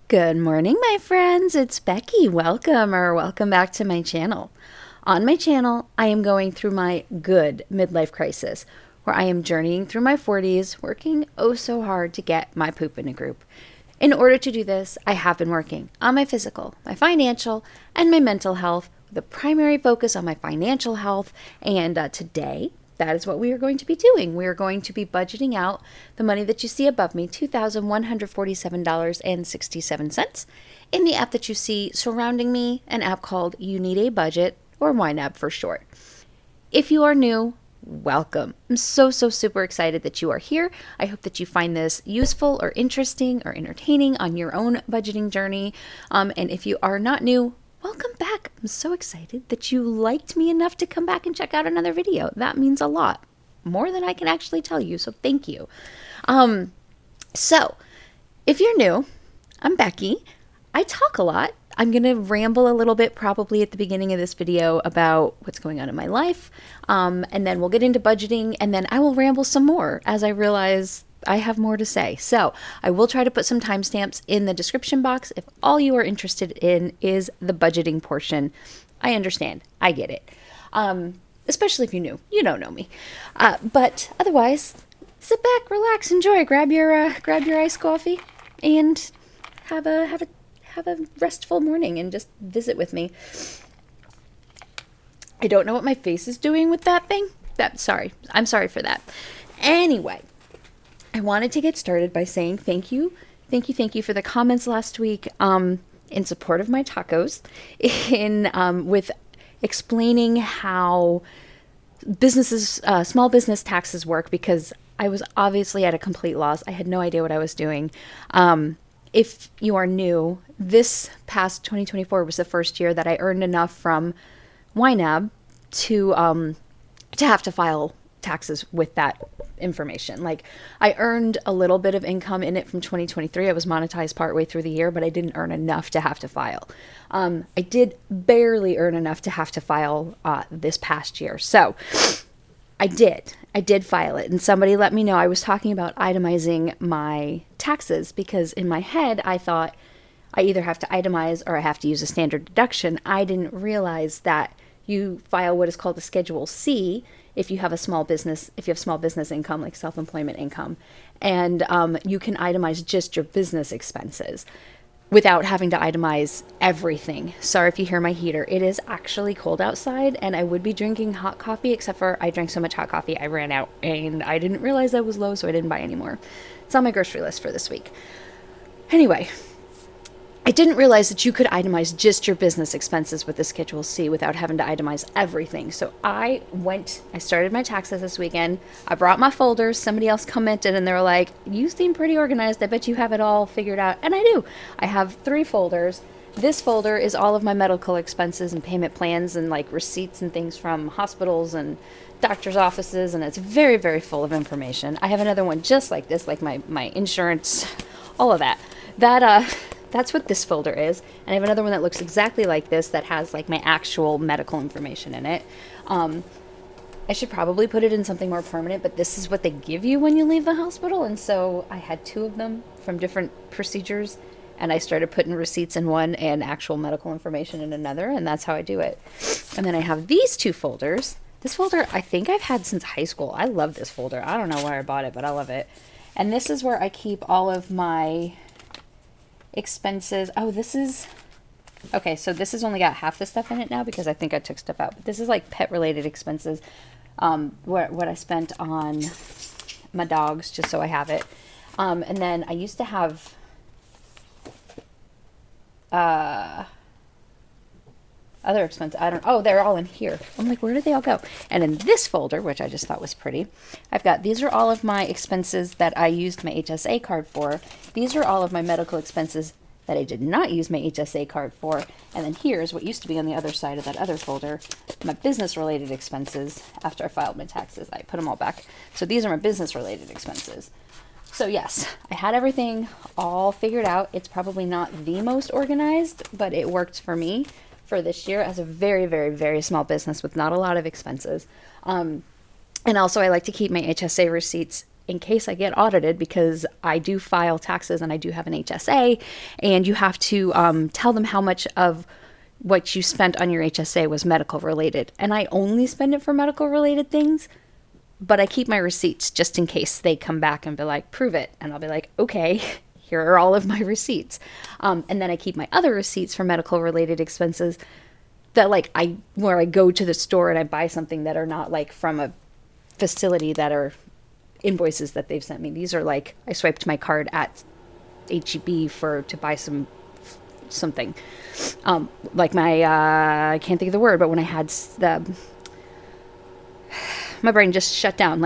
Good morning, my friends. It's Becky. Welcome back to my channel. On my channel, I am going through my good midlife crisis, where I am journeying through my 40s, working oh so hard to get my poop in a group. In order to do this, I have been working on my physical, my financial, and my mental health, with a primary focus on my financial health. And today, that is what we are going to be doing. We are going to be budgeting out the money that you see above me, $2,147.67, in the app that you see surrounding me, an app called You Need a Budget, or YNAB for short. If you are new, welcome. I'm so super excited that you are here. I hope that you find this useful or interesting or entertaining on your own budgeting journey. And if you are not new, welcome back. I'm so excited that you liked me enough to come back and check out another video. That means a lot, more than I can actually tell you, so thank you. So if you're new, I'm Becky. I talk a lot. I'm going to ramble a little bit probably at the beginning of this video about what's going on in my life, and then we'll get into budgeting, and then I will ramble some more as I realize I have more to say. So I will try to put some timestamps in the description box if all you are interested in is the budgeting portion. I understand. I get it. Especially if you're new. You don't know me. But otherwise, sit back, relax, enjoy. Grab your iced coffee and have a restful morning and just visit with me. I don't know what my face is doing with that thing. I'm sorry for that. Anyway, I wanted to get started by saying thank you for the comments last week in support of my tacos, with explaining how small business taxes work, because I was obviously at a complete loss. I had no idea what I was doing. If you are new, this past 2024 was the first year that I earned enough from YNAB to have to file taxes with that information. Like, I earned a little bit of income in it from 2023. I was monetized partway through the year, but I didn't earn enough to have to file. I did barely earn enough to have to file this past year. So I did file it, and somebody let me know. I was talking about itemizing my taxes because in my head I thought I either have to itemize or I have to use a standard deduction. I didn't realize that you file what is called a Schedule C if you have small business income, like self-employment income, and you can itemize just your business expenses without having to itemize everything. Sorry if you hear my heater. It is actually cold outside, and I would be drinking hot coffee, except for I drank so much hot coffee I ran out, and I didn't realize I was low, so I didn't buy any more. It's on my grocery list for this week. Anyway, I didn't realize that you could itemize just your business expenses with the Schedule C without having to itemize everything. So I started my taxes this weekend. I brought my folders. Somebody else commented and they were like, you seem pretty organized. I bet you have it all figured out. And I do. I have 3 folders. This folder is all of my medical expenses and payment plans and like receipts and things from hospitals and doctor's offices. And it's very, very full of information. I have another one just like this, like my insurance, all of that. That's what this folder is. And I have another one that looks exactly like this that has like my actual medical information in it. I should probably put it in something more permanent, but this is what they give you when you leave the hospital. And so I had 2 of them from different procedures, and I started putting receipts in one and actual medical information in another, and that's how I do it. And then I have these 2 folders. This folder I think I've had since high school. I love this folder. I don't know where I bought it, but I love it. And this is where I keep all of my expenses. Oh, okay, so this has only got half the stuff in it now because I think I took stuff out. But this is like pet related expenses, what I spent on my dogs, just so I have it. And then I used to have other expenses. They're all in here. I'm like, where did they all go? And in this folder, which I just thought was pretty, these are all of my expenses that I used my HSA card for. These are all of my medical expenses that I did not use my HSA card for. And then here's what used to be on the other side of that other folder, my business related expenses. After I filed my taxes, I put them all back. So these are my business related expenses. So yes, I had everything all figured out. It's probably not the most organized, but it worked for me for this year as a very, very, very small business with not a lot of expenses. And also I like to keep my HSA receipts in case I get audited, because I do file taxes and I do have an HSA, and you have to tell them how much of what you spent on your HSA was medical related. And I only spend it for medical related things, but I keep my receipts just in case they come back and be like, prove it. And I'll be like, okay, here are all of my receipts. And then I keep my other receipts for medical related expenses that where I go to the store and I buy something that are not like from a facility, that are invoices that they've sent me. These are like, I swiped my card at HEB to buy something. Like I can't think of the word, but when I had my brain just shut down.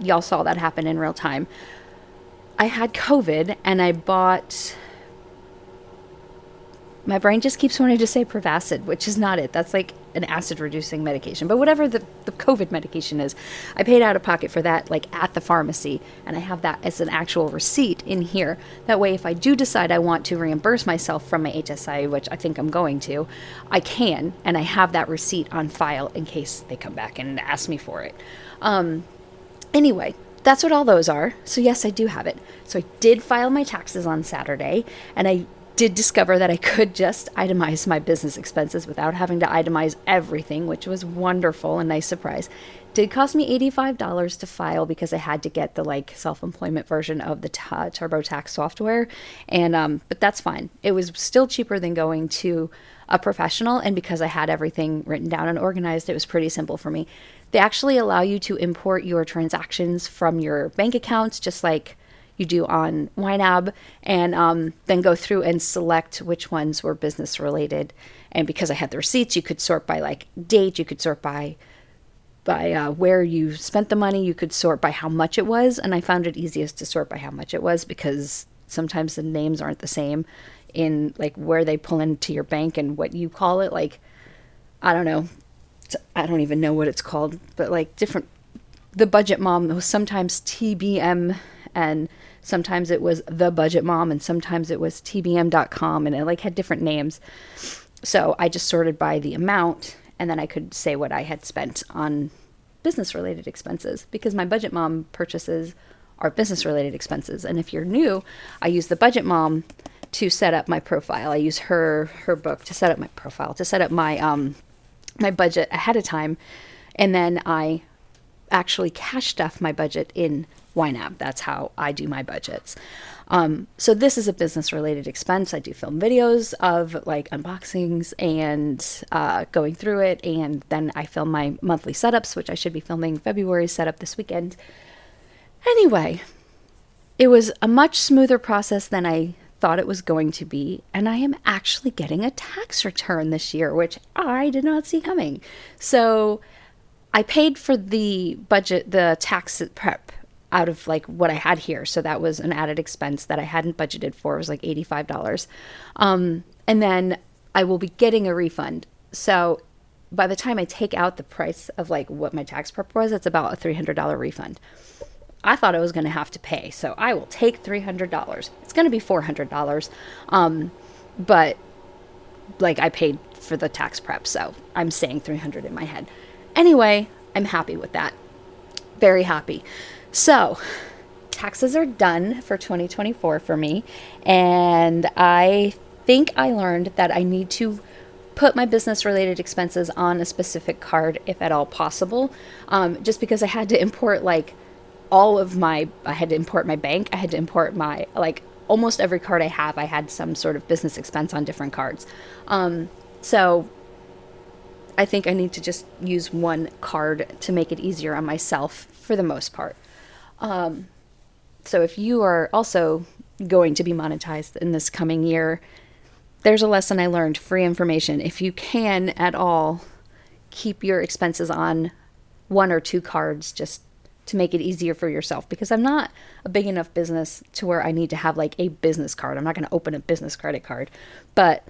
Y'all saw that happen in real time. I had COVID and I bought, my brain just keeps wanting to say Prevacid, which is not it. That's like an acid reducing medication, but whatever the COVID medication is, I paid out of pocket for that, like at the pharmacy. And I have that as an actual receipt in here. That way, if I do decide I want to reimburse myself from my HSI, which I think I'm going to, I can, and I have that receipt on file in case they come back and ask me for it. Anyway, that's what all those are. So yes, I do have it. So I did file my taxes on Saturday, and I did discover that I could just itemize my business expenses without having to itemize everything, which was wonderful, a nice surprise. Did cost me $85 to file because I had to get the self-employment version of the TurboTax software, and but that's fine. It was still cheaper than going to a professional, and because I had everything written down and organized, it was pretty simple for me. They actually allow you to import your transactions from your bank accounts, just like you do on YNAB, and then go through and select which ones were business related. And because I had the receipts, you could sort by date, you could sort by where you spent the money, you could sort by how much it was. And I found it easiest to sort by how much it was, because sometimes the names aren't the same in where they pull into your bank and what you call it. I don't know. I don't even know what it's called, but different. The Budget Mom was sometimes TBM, and sometimes it was The Budget Mom, and sometimes it was tbm.com, and it had different names. So I just sorted by the amount, and then I could say what I had spent on business related expenses, because my Budget Mom purchases are business related expenses. And if you're new, I use the Budget Mom to set up my profile. I use her book to set up my profile, to set up my my budget ahead of time, and then I actually cash stuff my budget in YNAB. That's how I do my budgets. So this is a business related expense. I do film videos of unboxings and going through it, and then I film my monthly setups, which I should be filming February's setup this weekend. Anyway, it was a much smoother process than I thought it was going to be, and I am actually getting a tax return this year, which I did not see coming. So I paid for the tax prep out of what I had here. So that was an added expense that I hadn't budgeted for. It was $85. And then I will be getting a refund. So by the time I take out the price of what my tax prep was, it's about a $300 refund. I thought I was going to have to pay, so I will take $300. It's going to be $400. But I paid for the tax prep, so I'm saying $300 in my head. Anyway, I'm happy with that. Very happy. So, taxes are done for 2024 for me, and I think I learned that I need to put my business-related expenses on a specific card, if at all possible, just because I had to import I had to import my bank, I had to import my, almost every card I have, I had some sort of business expense on different cards. So I think I need to just use one card to make it easier on myself for the most part. So if you are also going to be monetized in this coming year, there's a lesson I learned, free information. If you can at all, keep your expenses on one or two cards, just to make it easier for yourself, because I'm not a big enough business to where I need to have a business card. I'm not going to open a business credit card. But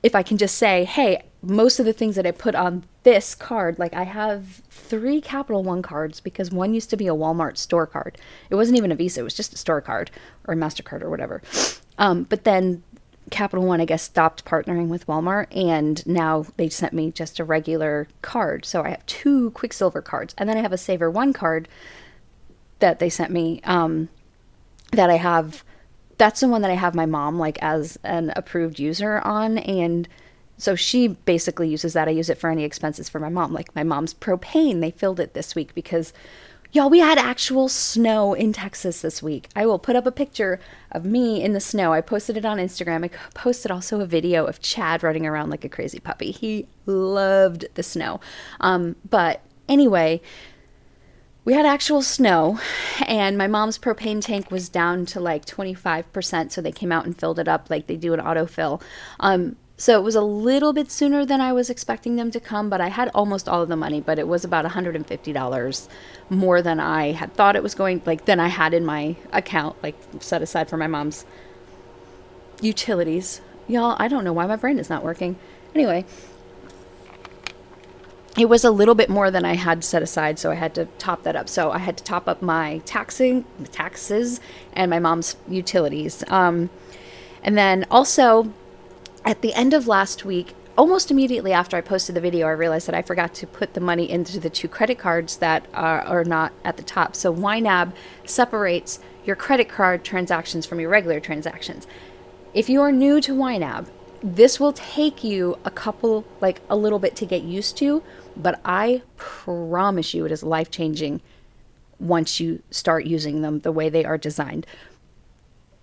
if I can just say, hey, most of the things that I put on this card, I have 3 Capital One cards, because one used to be a Walmart store card. It wasn't even a Visa. It was just a store card or a MasterCard or whatever. But then Capital One, I guess, stopped partnering with Walmart, and now they sent me just a regular card. So I have 2 Quicksilver cards, and then I have a Saver One card that they sent me, that I have, that's the one that I have my mom like as an approved user on. And so she basically uses that. I use it for any expenses for my mom. Like my mom's propane, they filled it this week because, y'all, we had actual snow in Texas this week. I will put up a picture of me in the snow. I posted it on Instagram. I posted also a video of Chad running around like a crazy puppy. He loved the snow. But anyway, we had actual snow, and my mom's propane tank was down to like 25%, so they came out and filled it up like they do an autofill. So it was a little bit sooner than I was expecting them to come, but I had almost all of the money, but it was about $150 more than I had thought it was going, like than I had in my account, like set aside for my mom's utilities. Y'all, I don't know why my brain is not working. Anyway, it was a little bit more than I had set aside, so I had to top that up. So I had to top up my taxes and my mom's utilities. And then also at the end of last week, almost immediately after I posted the video, I realized that I forgot to put the money into the 2 credit cards that are not at the top. So YNAB separates your credit card transactions from your regular transactions. If you are new to YNAB, this will take you a little bit to get used to, but I promise you it is life-changing once you start using them the way they are designed.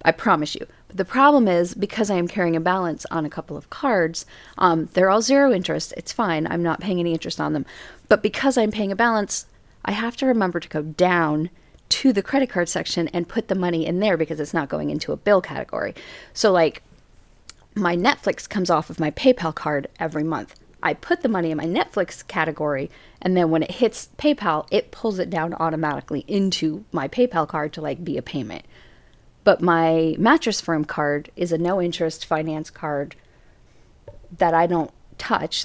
I promise you. But the problem is, because I am carrying a balance on a couple of cards, they're all 0 interest. It's fine. I'm not paying any interest on them. But because I'm paying a balance, I have to remember to go down to the credit card section and put the money in there because it's not going into a bill category. So like my Netflix comes off of my PayPal card every month. I put the money in my Netflix category, and then when it hits PayPal, it pulls it down automatically into my PayPal card to like be a payment. But my Mattress Firm card is a no interest finance card that I don't touch.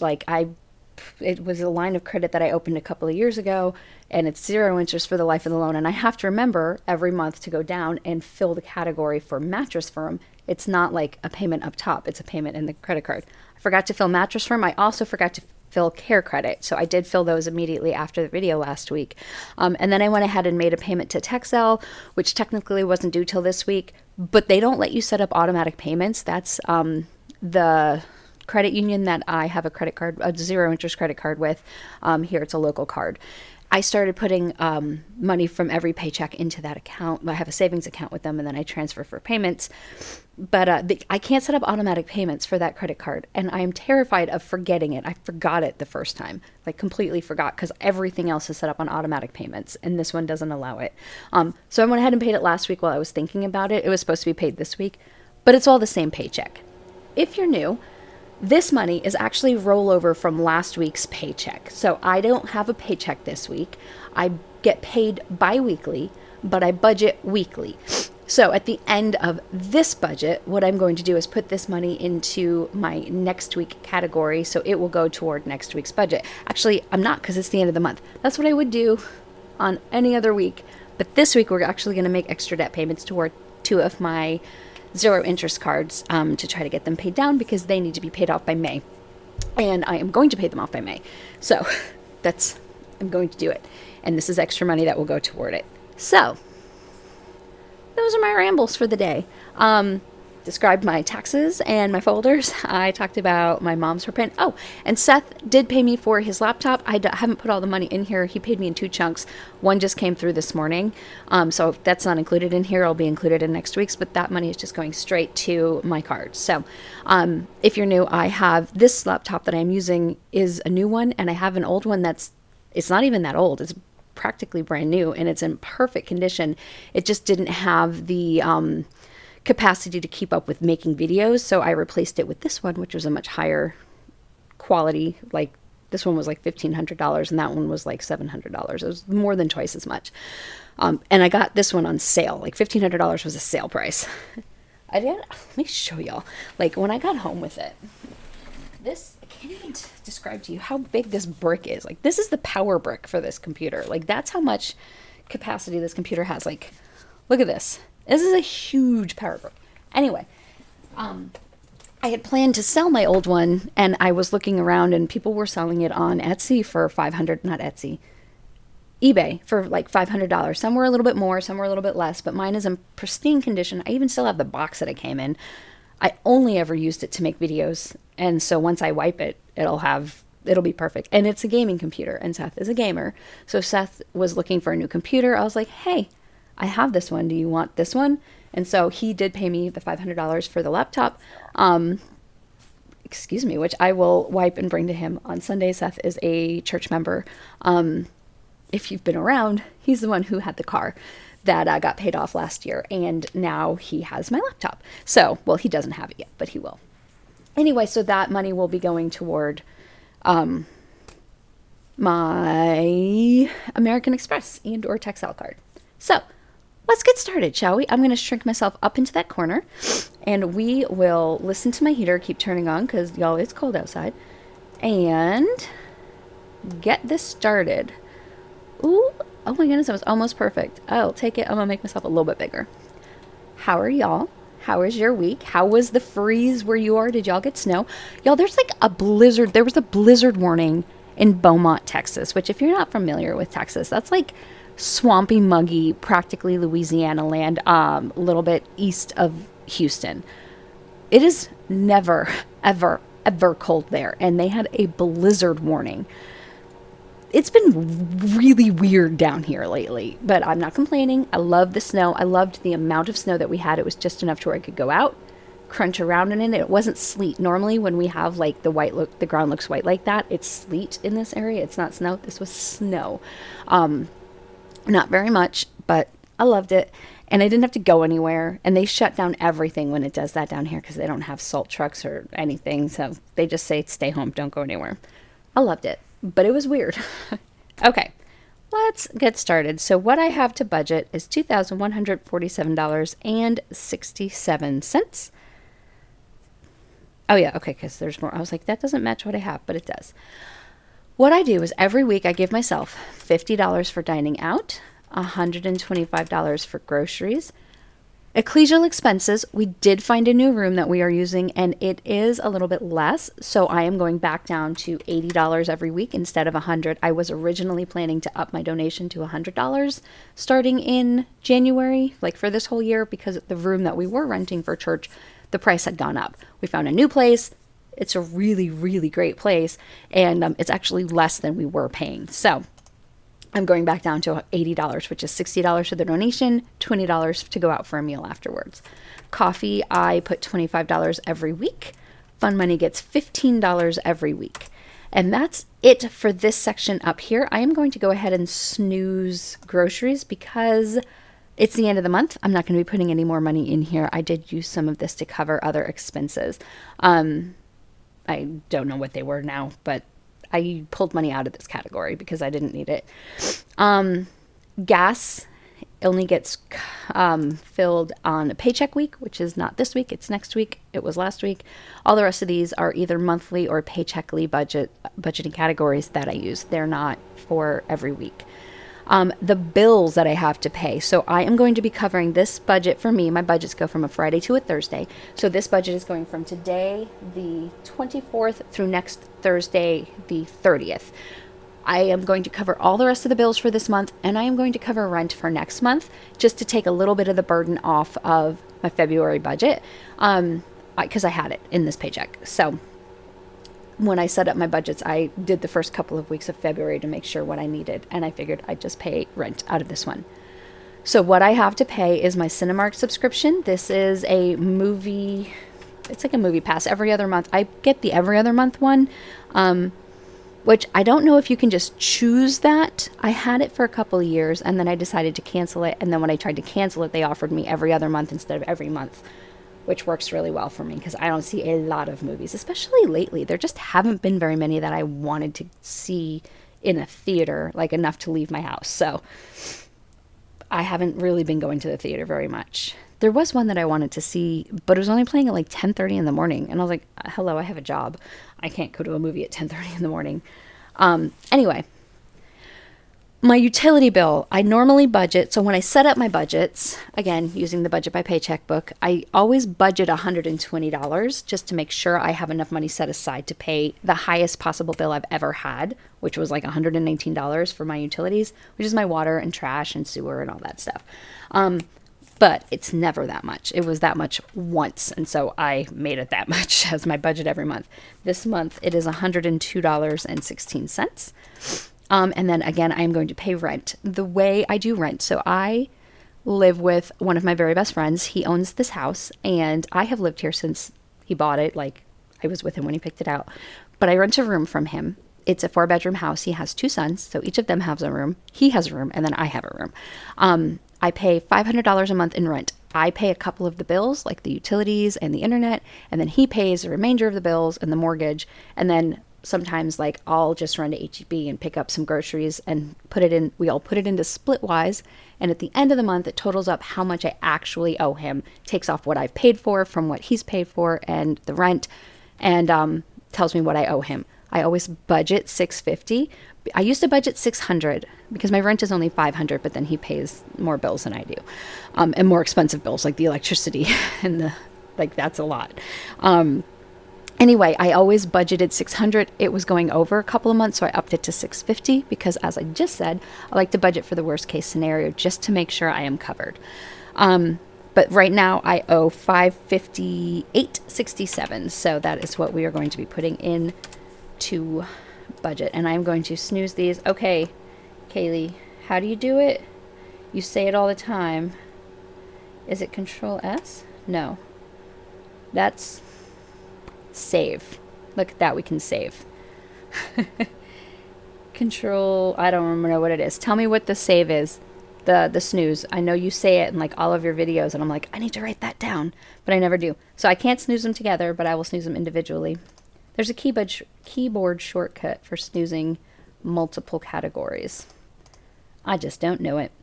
It was a line of credit that I opened a couple of years ago, and it's 0 interest for the life of the loan. And I have to remember every month to go down and fill the category for Mattress Firm. It's not like a payment up top. It's a payment in the credit card. I forgot to fill Mattress Firm. I also forgot to fill Care Credit. So I did fill those immediately after the video last week. And then I went ahead and made a payment to Texel, which technically wasn't due till this week, but they don't let you set up automatic payments. That's the credit union that I have a 0 interest credit card with. Here it's a local card. I started putting money from every paycheck into that account. I have a savings account with them, and then I transfer for payments. But I can't set up automatic payments for that credit card, and I am terrified of forgetting it. I forgot it the first time, like completely forgot, because everything else is set up on automatic payments, and this one doesn't allow it. So I went ahead and paid it last week while I was thinking about it. It was supposed to be paid this week, but it's all the same paycheck. If you're new, this money is actually rollover from last week's paycheck. So I don't have a paycheck this week. I get paid bi-weekly, but I budget weekly. So at the end of this budget, what I'm going to do is put this money into my next week category, so it will go toward next week's budget. Actually, I'm not, because it's the end of the month. That's what I would do on any other week. But this week, we're actually going to make extra debt payments toward 2 of my 0 interest cards to try to get them paid down, because they need to be paid off by May. And I am going to pay them off by May. So I'm going to do it. And this is extra money that will go toward it. So those are my rambles for the day. Described my taxes and my folders. I talked about my mom's propane. Oh, and Seth did pay me for his laptop. I haven't put all the money in here. He paid me in 2 chunks. One just came through this morning. So that's not included in here. It'll be included in next week's, but that money is just going straight to my card. So if you're new, I have this laptop that I'm using is a new one, and I have an old one it's not even that old. It's practically brand new, and it's in perfect condition. It just didn't have the capacity to keep up with making videos, so I replaced it with this one, which was a much higher quality. Like this one was like $1,500, and that one was like $700. It was more than twice as much. And I got this one on sale. Like $1,500 was a sale price. Let me show y'all. Like when I got home with it, I can't even describe to you how big this brick is. Like this is the power brick for this computer. Like that's how much capacity this computer has. Like look at this. This is a huge power brick. Anyway, I had planned to sell my old one, and I was looking around, and people were selling it on Etsy for $500, not Etsy, eBay for like $500. Some were a little bit more, some were a little bit less, but mine is in pristine condition. I even still have the box that it came in. I only ever used it to make videos, and so once I wipe it, it'll be perfect. And it's a gaming computer, and Seth is a gamer. So Seth was looking for a new computer. I was like, hey, I have this one. Do you want this one? And so he did pay me the $500 for the laptop, which I will wipe and bring to him on Sunday. Seth is a church member. If you've been around, he's the one who had the car that got paid off last year, and now he has my laptop. So, well, he doesn't have it yet, but he will. Anyway, so that money will be going toward my American Express and or Texel card. So, let's get started, shall we? I'm going to shrink myself up into that corner, and we will listen to my heater keep turning on because, y'all, it's cold outside, and get this started. Ooh, oh my goodness, that was almost perfect. I'll take it. I'm going to make myself a little bit bigger. How are y'all? How was your week? How was the freeze where you are? Did y'all get snow? Y'all, there's like a blizzard. There was a blizzard warning in Beaumont, Texas, which if you're not familiar with Texas, that's like swampy, muggy, practically Louisiana land, a little bit east of Houston. It is never, ever, ever cold there. And they had a blizzard warning. It's been really weird down here lately, but I'm not complaining. I love the snow. I loved the amount of snow that we had. It was just enough to where I could go out, crunch around in it. It wasn't sleet. Normally when we have like the ground looks white like that, it's sleet in this area. It's not snow. This was snow. Not very much, but I loved it. And I didn't have to go anywhere. And they shut down everything when it does that down here because they don't have salt trucks or anything. So they just say, stay home, don't go anywhere. I loved it. But it was weird. Okay, let's get started. So what I have to budget is $2,147.67. Oh yeah, okay, because there's more. I was like, that doesn't match what I have, but it does. What I do is every week I give myself $50 for dining out, $125 for groceries, ecclesial expenses. We did find a new room that we are using, and it is a little bit less, so I am going back down to $80 every week instead of $100. I was originally planning to up my donation to $100 starting in January, like for this whole year, because the room that we were renting for church, the price had gone up. We found a new place. It's a really, really great place, and it's actually less than we were paying. So I'm going back down to $80, which is $60 for the donation, $20 to go out for a meal afterwards. Coffee, I put $25 every week. Fun Money gets $15 every week. And that's it for this section up here. I am going to go ahead and snooze groceries because it's the end of the month. I'm not going to be putting any more money in here. I did use some of this to cover other expenses. I don't know what they were now, but I pulled money out of this category because I didn't need it. Gas only gets filled on a paycheck week, which is not this week. It's next week. It was last week. All the rest of these are either monthly or paycheckly budgeting categories that I use. They're not for every week. The bills that I have to pay. So I am going to be covering this budget for me. My budgets go from a Friday to a Thursday. So this budget is going from today, the 24th, through next Thursday, the 30th. I am going to cover all the rest of the bills for this month, and I am going to cover rent for next month just to take a little bit of the burden off of my February budget because I had it in this paycheck. So when I set up my budgets, I did the first couple of weeks of February to make sure what I needed, and I figured I'd just pay rent out of this one. So what I have to pay is my Cinemark subscription. This is a movie, it's like a movie pass every other month. I get the every other month one, which I don't know if you can just choose that. I had it for a couple of years, and then I decided to cancel it, and then when I tried to cancel it, they offered me every other month instead of every month, which works really well for me because I don't see a lot of movies, especially lately. There just haven't been very many that I wanted to see in a theater, like enough to leave my house. So I haven't really been going to the theater very much. There was one that I wanted to see, but it was only playing at like 10:30 in the morning. And I was like, hello, I have a job. I can't go to a movie at 10:30 in the morning. Anyway, My utility bill, I normally budget. So when I set up my budgets, again, using the Budget by Paycheck book, I always budget $120 just to make sure I have enough money set aside to pay the highest possible bill I've ever had, which was like $119 for my utilities, which is my water and trash and sewer and all that stuff. But it's never that much. It was that much once. And so I made it that much as my budget every month. This month, it is $102.16. And then again, I am going to pay rent the way I do rent. So I live with one of my very best friends. He owns this house and I have lived here since he bought it. Like I was with him when he picked it out, but I rent a room from him. It's a 4-bedroom house. He has 2 sons. So each of them has a room. He has a room and then I have a room. I pay $500 a month in rent. I pay a couple of the bills like the utilities and the internet, and then he pays the remainder of the bills and the mortgage. And then sometimes like I'll just run to HEB and pick up some groceries and put it in, we all put it into Splitwise. And at the end of the month, it totals up how much I actually owe him, takes off what I've paid for from what he's paid for and the rent, and tells me what I owe him. I always budget $650. I used to budget $600 because my rent is only $500, but then he pays more bills than I do, and more expensive bills like the electricity and the, like that's a lot. Anyway, I always budgeted $600. It was going over a couple of months, so I upped it to $650 because, as I just said, I like to budget for the worst case scenario just to make sure I am covered. But right now I owe $558.67, so that is what we are going to be putting in to budget. And I'm going to snooze these. Okay, Kaylee, how do you do it? You say it all the time. Is it Control S? No. That's save. Look at that, we can save. Control, I don't remember what it is. Tell me what the save is. The snooze. I know you say it in like all of your videos and I'm like, I need to write that down, but I never do. So I can't snooze them together, but I will snooze them individually. There's a keyboard shortcut for snoozing multiple categories. I just don't know it.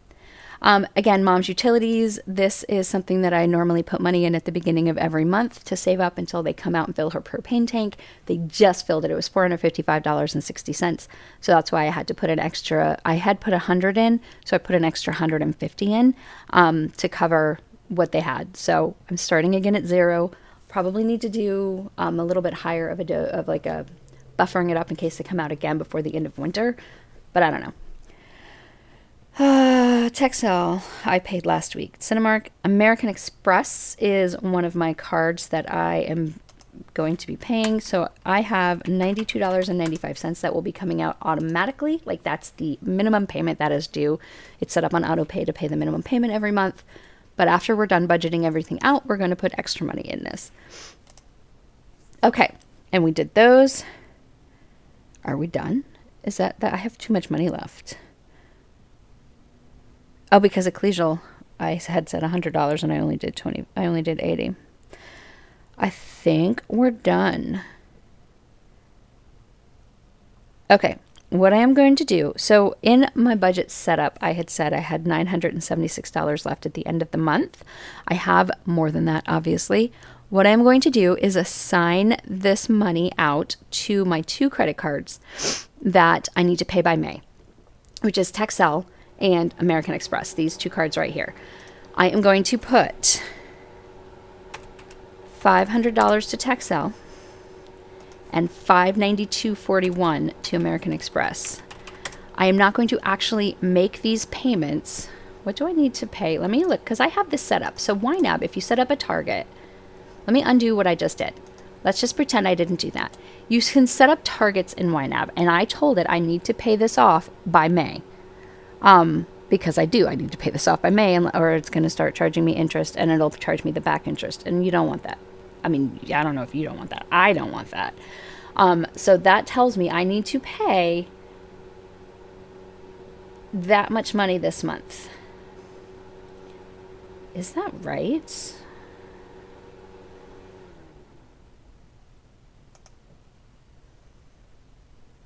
Again, Mom's Utilities. This is something that I normally put money in at the beginning of every month to save up until they come out and fill her propane tank. They just filled it. It was $455.60. So that's why I had to put an extra. I had put 100 in, so I put an extra 150 in to cover what they had. So I'm starting again at 0. Probably need to do a little bit higher of a buffering it up in case they come out again before the end of winter. But I don't know. Texel, I paid last week. Cinemark, American Express is one of my cards that I am going to be paying. So I have $92.95 that will be coming out automatically. Like that's the minimum payment that is due. It's set up on auto pay to pay the minimum payment every month. But after we're done budgeting everything out, we're going to put extra money in this. Okay, and we did those. Are we done? Is that I have too much money left? Oh, because ecclesial, I had said $100 and I only did 20. I only did 80. I think we're done. Okay, what I am going to do, so in my budget setup, I had said I had $976 left at the end of the month. I have more than that, obviously. What I'm going to do is assign this money out to my 2 credit cards that I need to pay by May, which is Texel and American Express, these 2 cards right here. I am going to put $500 to Texel and $592.41 to American Express. I am not going to actually make these payments. What do I need to pay? Let me look, because I have this set up. So YNAB, if you set up a target, let me undo what I just did. Let's just pretend I didn't do that. You can set up targets in YNAB, and I told it I need to pay this off by May. Because I need to pay this off by May, or it's going to start charging me interest, and it'll charge me the back interest, and you don't want that. I mean, I don't know if you don't want that. I don't want that. So that tells me I need to pay that much money this month. Is that right?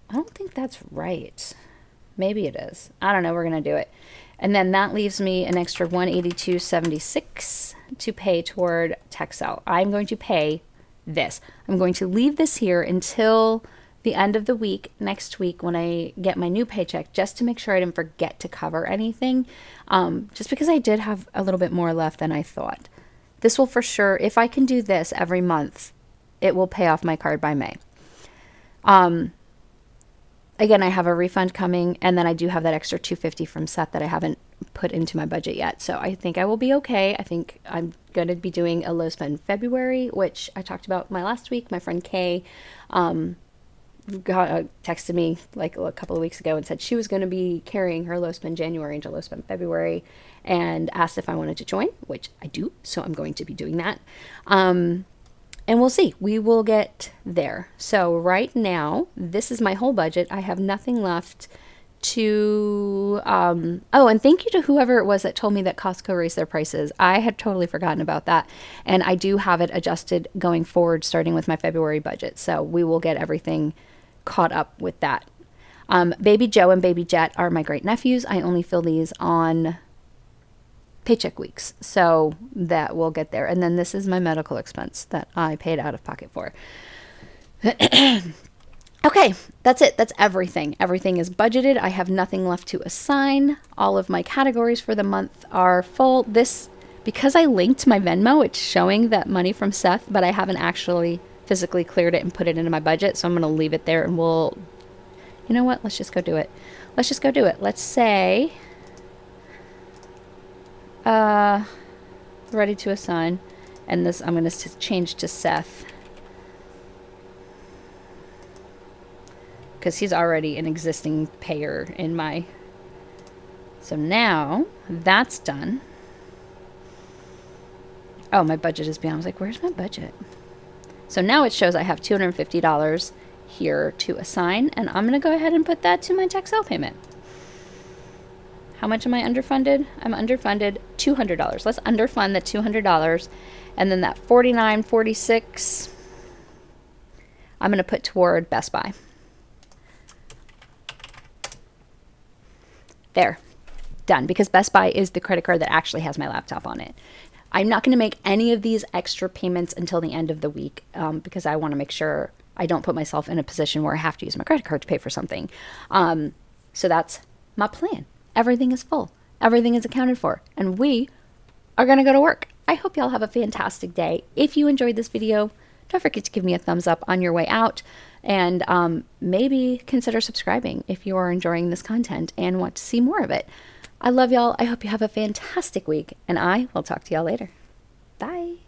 I don't think that's right. Maybe it is. I don't know. We're going to do it. And then that leaves me an extra $182.76 to pay toward Texel. I'm going to pay this. I'm going to leave this here until the end of the week, next week, when I get my new paycheck, just to make sure I didn't forget to cover anything, just because I did have a little bit more left than I thought. This will for sure, if I can do this every month, it will pay off my card by May. Again, I have a refund coming, and then I do have that extra $250 from Seth that I haven't put into my budget yet. So I think I will be okay. I think I'm going to be doing a low spend February, which I talked about my last week. My friend Kay texted me like a couple of weeks ago and said she was going to be carrying her low spend January into low spend February, and asked if I wanted to join, which I do. So I'm going to be doing that. And we'll see. We will get there. So right now, this is my whole budget. I have nothing left to... oh, and thank you to whoever it was that told me that Costco raised their prices. I had totally forgotten about that. And I do have it adjusted going forward, starting with my February budget. So we will get everything caught up with that. Baby Joe and Baby Jet are my great nephews. I only fill these on paycheck weeks, so that will get there. And then this is my medical expense that I paid out of pocket for. Okay, that's it. That's everything. Everything is budgeted. I have nothing left to assign. All of my categories for the month are full. This, because I linked my Venmo, it's showing that money from Seth, but I haven't actually physically cleared it and put it into my budget, so I'm going to leave it there, and we'll, you know what, let's just go do it. Let's just go do it. Let's say ready to assign, and this I'm going to change to Seth because he's already an existing payer in my... So now that's done. Oh, my budget is beyond. I was like, where's my budget? So now it shows I have $250 here to assign, and I'm going to go ahead and put that to my Texel payment. How much am I underfunded? I'm underfunded $200. Let's underfund the $200, and then that $49.46 I'm going to put toward Best Buy. There, done, because Best Buy is the credit card that actually has my laptop on it. I'm not going to make any of these extra payments until the end of the week, because I want to make sure I don't put myself in a position where I have to use my credit card to pay for something. So that's my plan. Everything is full. Everything is accounted for. And we are going to go to work. I hope y'all have a fantastic day. If you enjoyed this video, don't forget to give me a thumbs up on your way out. And maybe consider subscribing if you are enjoying this content and want to see more of it. I love y'all. I hope you have a fantastic week. And I will talk to y'all later. Bye.